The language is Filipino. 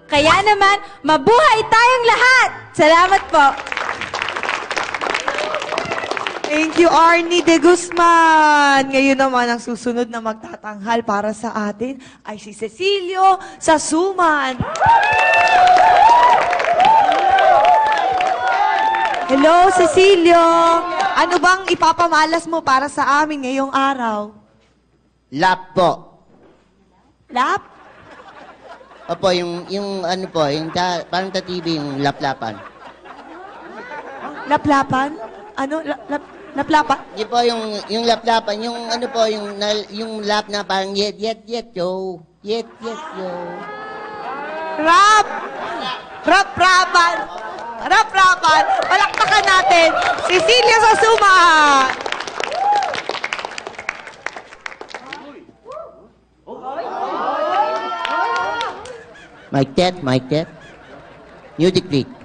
Kaya naman, mabuhay tayong lahat! Salamat po! Thank you, Arnie de Guzman. Ngayon naman, ang susunod na magtatanghal para sa atin ay si Cecilio Sasuman. Hello, Cecilio. Ano bang ipapamalas mo para sa amin ngayong araw? Lap po. Lap? Opo, yung ano po, parang ta-TV, yung laplapan. Laplapan? Ano? Laplapan? Hindi po, yung laplapan, yung ano po, yung lap na parang yet, yo. Yet, yo. Rap! Rap-rapan! Rap-rapan! Palakpakan natin! Cecilia Sasuma! Mic test. Music please.